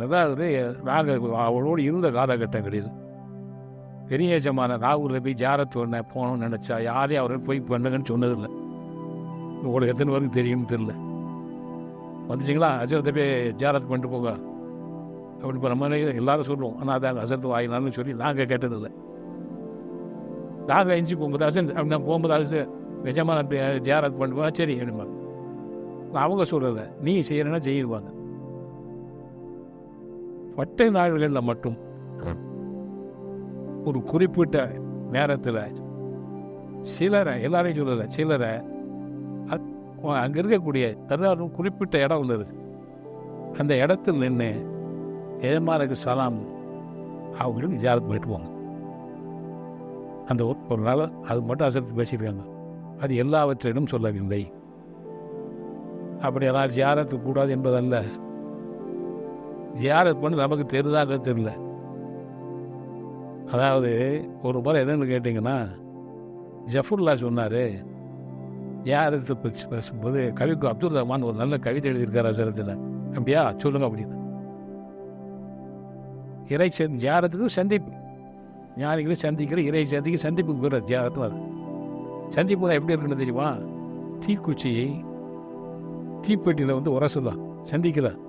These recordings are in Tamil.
அதாவது நாங்கள் அவளோடு இருந்த காலகட்டங்களில் பெரிய எஜமான ராகுல போய் ஜாரத்து ஒன்று போகணும்னு நினச்சா யாரையும் அவரை போய் பண்ணுங்கன்னு சொன்னதில்லை. உங்களுக்கு எத்தனை பேருக்கு தெரியும்னு தெரியல. வந்துச்சிங்களா அஜரத்தை போய் ஜாரத்து பண்ணிட்டு போங்க அப்படின்னு இப்போ நம்ம எல்லாரும் சொல்லுவோம். ஆனால் அதாங்க அசரத்து வாங்கினான்னு சொல்லி நாங்கள் கேட்டதில்லை. நாங்கள் எஞ்சி போகும்போது அசன் அப்படி நான் போகும்போது அது எஜமான ஜாரத்து பண்ணுவா சரி அப்படிமா. அவங்க சொல்லலை, நீ செய்யறேன்னா செய்வாங்க. பட்டை நாள்களில் மட்டும் ஒரு குறிப்பிட்ட நேரத்தில் சிலரை, எல்லாரையும் சொல்லலை, சிலரை அங்கே இருக்கக்கூடிய தருணம் குறிப்பிட்ட இடம் உள்ளது. அந்த இடத்துல நின்று எஜமானுக்கு சலாம் அவங்களுக்கு ஜியாரத் பண்ணிட்டு போவாங்க. அந்த ஒரு நாள் அது மட்டும் அசரத்து பேசியிருக்காங்க. அது எல்லாவற்றிலும் சொல்லவில்லை. அப்படி எல்லாம் ஜியாரத்து கூடாது என்பதல்ல. ஜியாரத் பண்ணி நமக்கு தெரியுதாக தெரியல. அதாவது ஒரு முறை என்னென்னு கேட்டிங்கன்னா, ஜஃபுல்லா சொன்னார், ஜியாரத்து பேசும்போது கவிக்கு அப்துல் ரஹ்மான் ஒரு நல்ல கவிதை எழுதியிருக்கார் அசரத்தில். அப்படியா சொல்லுங்க அப்படின்னு. இறை ஜியாரத்துக்கு சந்திப்பு, ஞானிகளை சந்திக்கிற இறை சந்திக்க சந்திப்புக்கு போகிற ஜியாரத்தும் அது. சந்திப்பு தான் எப்படி இருக்குன்னு தெரியுமா? தீக்குச்சியை தீப்பெட்டியில் வந்து உரசலாம், சந்திக்கலாம்.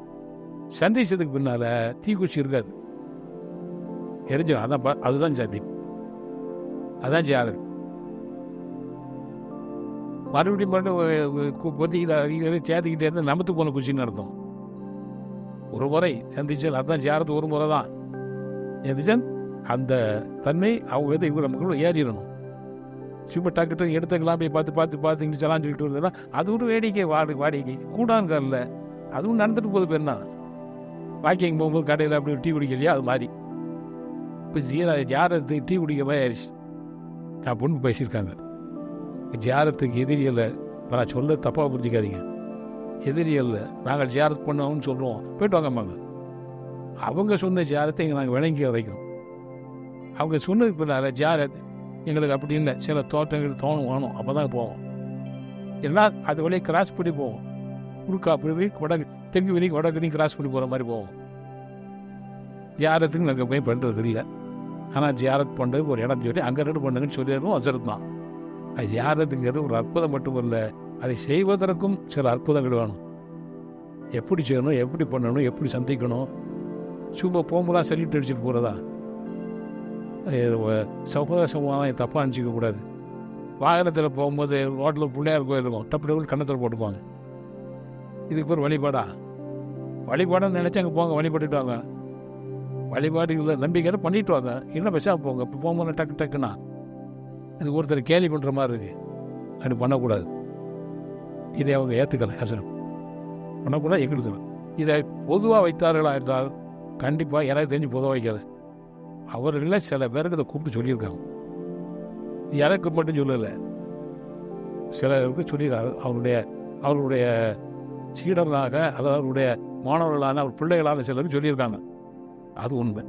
சந்திச்சதுக்கு பின்னால் தீக்குச்சி இருக்காது, எரிஞ்சிடும். அதான் அதுதான் சந்திப்பு, அதான் ஜியாரத். மறுபடியும் பொத்திக்கிட்ட சேர்த்துக்கிட்டே இருந்தால் நமத்து போன குச்சின்னு அர்த்தம். ஒரு முறை சந்திச்சல் அதுதான் ஜியாரத். ஒரு முறை தான் எந்திச்சன் அந்த தன்மை அவங்க வந்து இவங்க நமக்கு ஏறிடணும். சும்மா டக்கு எடுத்துக்கலாம் போய் பார்த்து இங்கே சலான்னு சொல்லிட்டு வருதுன்னா அது ஒரு வேடிக்கை. வாடிக்கை கூடாங்கல்ல, அதுவும் நடந்துட்டு போகுது. பேர் என்ன வாக்கிங் போகும்போது கடையில் அப்படி டீ குடிக்கலையா, அது மாதிரி இப்போ ஜியாரத்து டீ குடிக்க மாதிரி ஆயிடுச்சு அப்படின்னு பேசியிருக்காங்க. ஜியாரத்துக்கு எதிரியல்ல, நான் சொல்ல தப்பாக புரிஞ்சிக்காதீங்க. எதிரியல்ல, நாங்கள் ஜியாரத் பண்ணோம்னு சொல்லுவோம், போய்ட்டு வாங்கம்மாங்க. அவங்க சொன்ன ஜியாரத்தை இங்கே நாங்கள் விளங்கி வதைக்கணும். அவங்க சொன்னதுக்கு பின்னால் ஜியாரத் எங்களுக்கு அப்படி இல்லை, சில தோட்டங்கள் வேணும், அப்போ தான் போவோம். எல்லாம் அது வழியே கிராஸ் பண்ணி போவோம். குறுக்கா அப்படி கொடகு தெங்கு வெளி கொடகு கிராஸ் பண்ணி போகிற மாதிரி போவோம். ஜியாரத்துக்கு நாங்கள் போய் பண்ணுறது இல்லை. ஆனால் ஜியாரத் பண்ணுறது ஒரு இடம் சொல்லி அங்கே ரெண்டு பண்ணுங்கன்னு சொல்லிடுவோம். அசரத் தான் அது. ஜியாரத்துக்கு எதுவும் ஒரு அற்புதம் மட்டும் இல்லை, அதை செய்வதற்கும் சில அற்புதங்கள் வேணும். எப்படி செய்யணும், எப்படி பண்ணணும், எப்படி சந்திக்கணும். சும்மா போகும்போதெல்லாம் சல்யூட் அடிச்சுட்டு போகிறதா? சகோதர சமூகம் தப்பாக அனுப்பிச்சிக்க கூடாது. வாகனத்தில் போகும்போது ரோட்டில் பிள்ளையார் கோயில் இருக்கும், டப்பு கண்ணத்தில் போட்டுப்பாங்க. இதுக்கு பேர் வழிபாடா? வழிபாடுன்னு நினச்சி அங்கே போங்க, வழிபட்டுட்டு வாங்க. வழிபாடு இல்லை நம்பிக்கை பண்ணிட்டு வாங்க, இல்லை பெருசாக போங்க. இப்போ போகும்போது டக்குன்னா இது ஒருத்தர் கேலி பண்ணுற மாதிரி இருக்குது. அப்படி பண்ணக்கூடாது. இதை அவங்க ஏற்றுக்கலை, ஹசனம் பண்ணக்கூடாது, எங்களுக்கு. இதை பொதுவாக வைத்தார்களா என்றால் கண்டிப்பாக எனக்கு தெரிஞ்சு பொதுவாக வைக்காது. அவர்கள சில பேருக்கு இதை கூப்பிட்டு சொல்லியிருக்காங்க. எனக்கு மட்டும் சொல்லலை, சிலருக்கு சொல்லியிருக்காங்க. அவருடைய சீடர்களாக அல்லது அவருடைய மாணவர்களான அவர் பிள்ளைகளான சிலருக்கு சொல்லியிருக்காங்க. அது உண்மை.